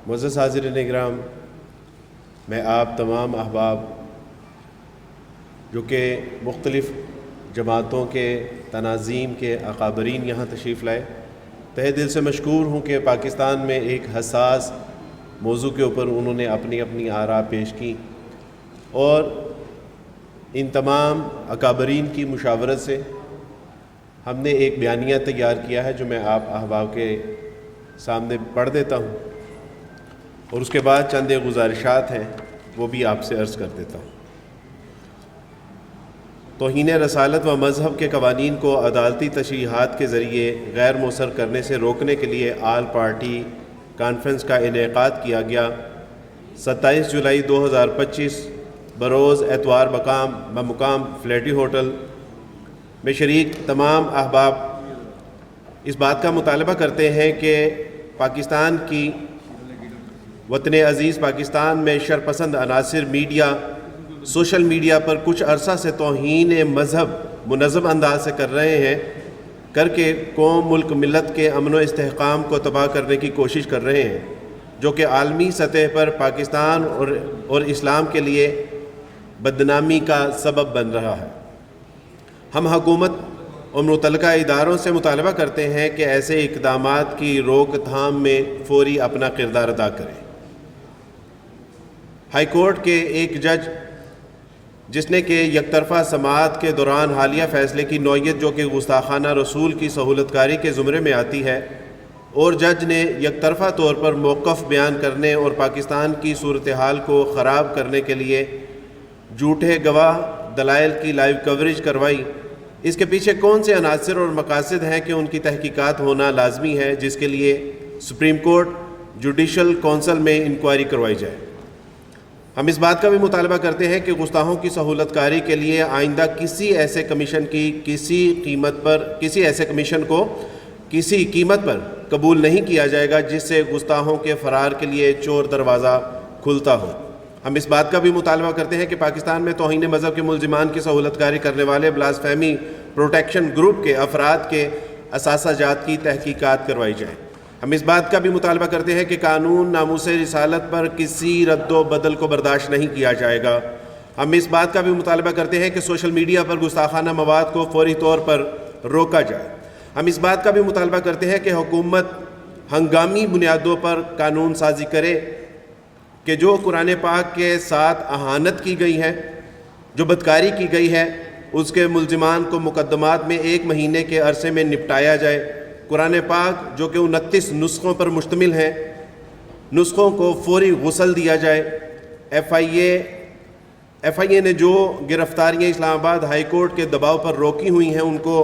معزز حاضرین اکرام، میں آپ تمام احباب جو کہ مختلف جماعتوں کے تناظیم کے اکابرین یہاں تشریف لائے، تہہ دل سے مشکور ہوں کہ پاکستان میں ایک حساس موضوع کے اوپر انہوں نے اپنی اپنی آراء پیش کی، اور ان تمام اکابرین کی مشاورت سے ہم نے ایک بیانیہ تیار کیا ہے جو میں آپ احباب کے سامنے پڑھ دیتا ہوں، اور اس کے بعد چند گزارشات ہیں وہ بھی آپ سے عرض کر دیتا ہوں۔ توہین رسالت و مذہب کے قوانین کو عدالتی تشریحات کے ذریعے غیر مؤثر کرنے سے روکنے کے لیے آل پارٹی کانفرنس کا انعقاد کیا گیا۔ 27 جولائی 2025 بروز اتوار بمقام فلیٹی ہوٹل میں شریک تمام احباب اس بات کا مطالبہ کرتے ہیں کہ پاکستان کی وطن عزیز پاکستان میں شرپسند عناصر سوشل میڈیا پر کچھ عرصہ سے توہین مذہب منظم انداز سے کر رہے ہیں، کر کے قوم ملک ملت کے امن و استحکام کو تباہ کرنے کی کوشش کر رہے ہیں، جو کہ عالمی سطح پر پاکستان اور اسلام کے لیے بدنامی کا سبب بن رہا ہے۔ ہم حکومت اور متعلقہ اداروں سے مطالبہ کرتے ہیں کہ ایسے اقدامات کی روک تھام میں فوری اپنا کردار ادا کریں۔ ہائی کورٹ کے ایک جج جس نے کہ یک طرفہ سماعت کے دوران حالیہ فیصلے کی نوعیت جو کہ گستاخانہ رسول کی سہولت کاری کے زمرے میں آتی ہے، اور جج نے یک طرفہ طور پر موقف بیان کرنے اور پاکستان کی صورتحال کو خراب کرنے کے لیے جھوٹے گواہ دلائل کی لائیو کوریج کروائی۔ اس کے پیچھے کون سے عناصر اور مقاصد ہیں کہ ان کی تحقیقات ہونا لازمی ہے، جس کے لیے سپریم کورٹ جوڈیشل کونسل میں انکوائری کروائی جائے۔ ہم اس بات کا بھی مطالبہ کرتے ہیں کہ گستاخوں کی سہولت کاری کے لیے آئندہ کسی ایسے کمیشن کو کسی قیمت پر قبول نہیں کیا جائے گا جس سے گستاخوں کے فرار کے لیے چور دروازہ کھلتا ہو۔ ہم اس بات کا بھی مطالبہ کرتے ہیں کہ پاکستان میں توہین مذہب کے ملزمان کی سہولت کاری کرنے والے بلاسفیمی پروٹیکشن گروپ کے افراد کے اثاثہ جات کی تحقیقات کروائی جائیں۔ ہم اس بات کا بھی مطالبہ کرتے ہیں کہ قانون ناموس رسالت پر کسی رد و بدل کو برداشت نہیں کیا جائے گا۔ ہم اس بات کا بھی مطالبہ کرتے ہیں کہ سوشل میڈیا پر گستاخانہ مواد کو فوری طور پر روکا جائے۔ ہم اس بات کا بھی مطالبہ کرتے ہیں کہ حکومت ہنگامی بنیادوں پر قانون سازی کرے کہ جو قرآن پاک کے ساتھ اہانت کی گئی ہے، جو بدکاری کی گئی ہے، اس کے ملزمان کو مقدمات میں 1 مہینے کے عرصے میں نپٹایا جائے۔ قرآن پاک جو کہ 29 نسخوں پر مشتمل ہیں، نسخوں کو فوری غسل دیا جائے۔ ایف آئی اے نے جو گرفتاریاں اسلام آباد ہائی کورٹ کے دباؤ پر روکی ہوئی ہیں ان کو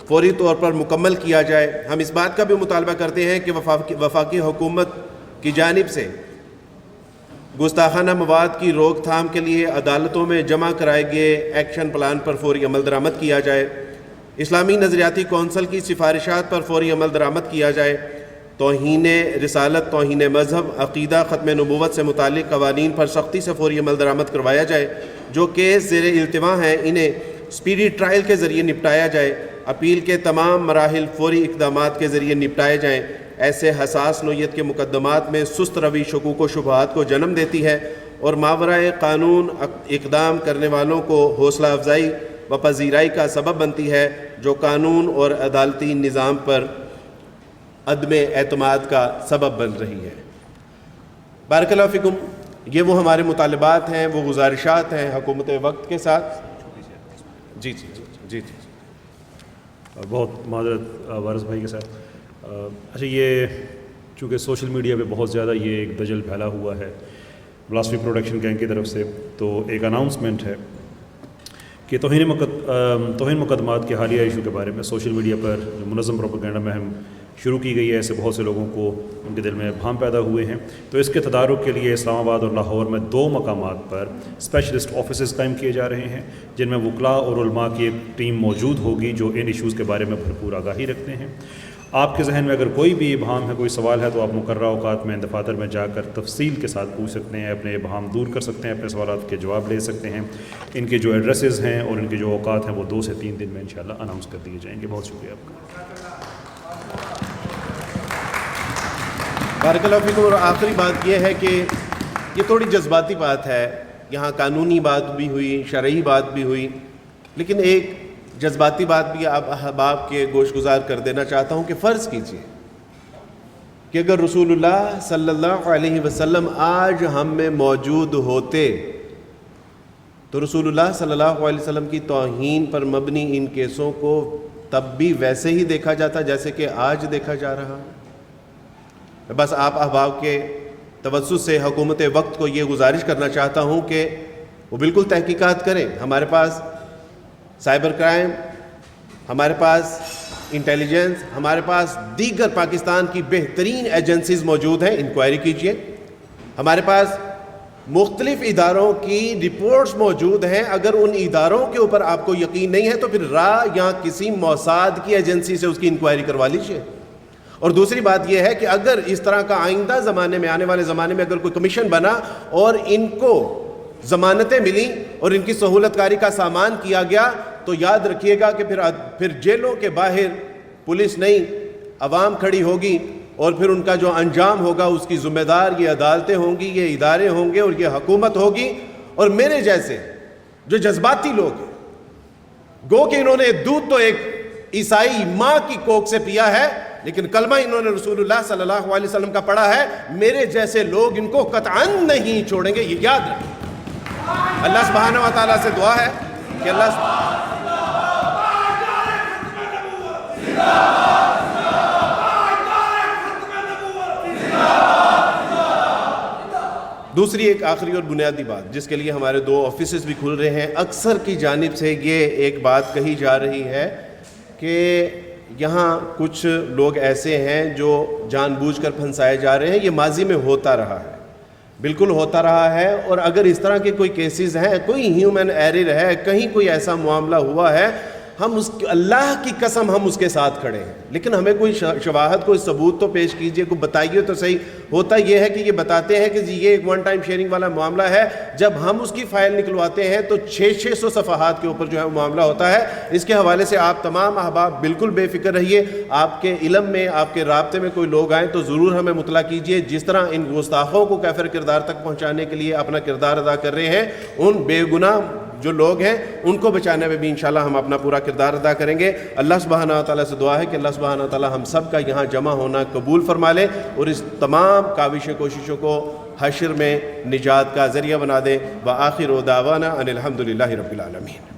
فوری طور پر مکمل کیا جائے۔ ہم اس بات کا بھی مطالبہ کرتے ہیں کہ وفاقی حکومت کی جانب سے گستاخانہ مواد کی روک تھام کے لیے عدالتوں میں جمع کرائے گئے ایکشن پلان پر فوری عمل درآمد کیا جائے۔ اسلامی نظریاتی کونسل کی سفارشات پر فوری عمل درآمد کیا جائے۔ توہین رسالت، توہین مذہب، عقیدہ، ختم نبوت سے متعلق قوانین پر سختی سے فوری عمل درآمد کروایا جائے۔ جو کیس زیر التوا ہیں انہیں سپیڈی ٹرائل کے ذریعے نپٹایا جائے۔ اپیل کے تمام مراحل فوری اقدامات کے ذریعے نپٹائے جائیں۔ ایسے حساس نوعیت کے مقدمات میں سست روی شکوک و شبہات کو جنم دیتی ہے اور ماورائے قانون اقدام کرنے والوں کو حوصلہ افزائی و پذیرائی کا سبب بنتی ہے، جو قانون اور عدالتی نظام پر عدم اعتماد کا سبب بن رہی ہے۔ بارک اللہ فیکم۔ یہ وہ ہمارے مطالبات ہیں، وہ گزارشات ہیں حکومت وقت کے ساتھ۔ جی جی جی جی جی بہت معذرت وارث بھائی کے ساتھ۔ اچھا، یہ چونکہ سوشل میڈیا پہ بہت زیادہ یہ ایک دجل پھیلا ہوا ہے بلاسفی پروٹیکشن گینگ کی طرف سے، تو ایک اناؤنسمنٹ ہے کہ توہین مقدمات کے حالیہ ایشو کے بارے میں سوشل میڈیا پر جو منظم پروپیگنڈا مہم شروع کی گئی ہے، ایسے بہت سے لوگوں کو ان کے دل میں ابہام پیدا ہوئے ہیں، تو اس کے تدارک کے لیے اسلام آباد اور لاہور میں 2 مقامات پر اسپیشلسٹ آفیسز قائم کیے جا رہے ہیں، جن میں وکلاء اور علماء کی ایک ٹیم موجود ہوگی جو ان ایشوز کے بارے میں بھرپور آگاہی رکھتے ہیں۔ آپ کے ذہن میں اگر کوئی بھی ابہام ہے، کوئی سوال ہے، تو آپ مقررہ اوقات میں دفاتر میں جا کر تفصیل کے ساتھ پوچھ سکتے ہیں، اپنے ابہام دور کر سکتے ہیں، اپنے سوالات کے جواب لے سکتے ہیں۔ ان کے جو ایڈریسز ہیں اور ان کے جو اوقات ہیں وہ 2 سے 3 دن میں انشاءاللہ اناؤنس کر دیے جائیں گے۔ بہت شکریہ آپ کا۔ بارک اللہ فیکم. اور آخری بات یہ ہے کہ یہ تھوڑی جذباتی بات ہے, یہاں قانونی بات بھی ہوئی, شرعی بات بھی ہوئی, لیکن ایک جذباتی بات بھی آپ احباب کے گوش گزار کر دینا چاہتا ہوں کہ فرض کیجئے کہ اگر رسول اللہ صلی اللہ علیہ وسلم آج ہم میں موجود ہوتے تو رسول اللہ صلی اللہ علیہ وسلم کی توہین پر مبنی ان کیسوں کو تب بھی ویسے ہی دیکھا جاتا جیسے کہ آج دیکھا جا رہا ہے. بس آپ احباب کے توسط سے حکومت وقت کو یہ گزارش کرنا چاہتا ہوں کہ وہ بالکل تحقیقات کریں. ہمارے پاس سائبر کرائم, ہمارے پاس انٹیلیجنس, ہمارے پاس دیگر پاکستان کی بہترین ایجنسیز موجود ہیں, انکوائری کیجئے. ہمارے پاس مختلف اداروں کی رپورٹس موجود ہیں. اگر ان اداروں کے اوپر آپ کو یقین نہیں ہے تو پھر یا کسی موساد کی ایجنسی سے اس کی انکوائری کروا لیجئے. اور دوسری بات یہ ہے کہ اگر اس طرح کا آئندہ زمانے میں, آنے والے زمانے میں اگر کوئی کمیشن بنا اور ان کو ضمانتیں ملیں اور ان کی سہولت کاری کا سامان کیا گیا تو یاد رکھیے گا کہ پھر جیلوں کے باہر پولیس نہیں, عوام کھڑی ہوگی اور پھر ان کا جو انجام ہوگا اس کی ذمہ دار یہ عدالتیں ہوں گی, یہ ادارے ہوں گے اور یہ حکومت ہوگی. اور میرے جیسے جو جذباتی لوگ ہیں, گو کہ انہوں نے دودھ تو ایک عیسائی ماں کی کوکھ سے پیا ہے لیکن کلمہ انہوں نے رسول اللہ صلی اللہ علیہ وسلم کا پڑھا ہے, میرے جیسے لوگ ان کو قطعاً نہیں چھوڑیں گے, یہ یاد رکھیں. اللہ سبحانہ و تعالیٰ سے دعا ہے کہ دوسری ایک آخری اور بنیادی بات جس کے لیے ہمارے 2 آفیسز بھی کھل رہے ہیں. اکثر کی جانب سے یہ ایک بات کہی جا رہی ہے کہ یہاں کچھ لوگ ایسے ہیں جو جان بوجھ کر پھنسائے جا رہے ہیں. یہ ماضی میں ہوتا رہا ہے, بالکل ہوتا رہا ہے. اور اگر اس طرح کے کوئی کیسز ہیں, کوئی ہیومن ایرر ہے, کہیں کوئی ایسا معاملہ ہوا ہے, ہم اللہ کی قسم ہم اس کے ساتھ کھڑے ہیں. لیکن ہمیں کوئی شواہد, کوئی ثبوت تو پیش کیجئے, کوئی بتائیے تو صحیح. ہوتا یہ ہے کہ یہ بتاتے ہیں کہ جی یہ ایک ون ٹائم شیئرنگ والا معاملہ ہے. جب ہم اس کی فائل نکلواتے ہیں تو 600 صفحات کے اوپر جو ہے وہ معاملہ ہوتا ہے. اس کے حوالے سے آپ تمام احباب بالکل بے فکر رہیے. آپ کے علم میں, آپ کے رابطے میں کوئی لوگ آئیں تو ضرور ہمیں مطلع کیجئے. جس طرح ان گستاخوں کو کیفر کردار تک پہنچانے کے لیے اپنا کردار ادا کر رہے ہیں, ان بے گناہ جو لوگ ہیں ان کو بچانے میں بھی انشاءاللہ ہم اپنا پورا کردار ادا کریں گے. اللہ سبحانہ وتعالی سے دعا ہے کہ اللہ سبحانہ وتعالی ہم سب کا یہاں جمع ہونا قبول فرما لے اور اس تمام کاوشیں کوششوں کو حشر میں نجات کا ذریعہ بنا دے. وآخر دعوانا ان الحمد للہ رب العالمین.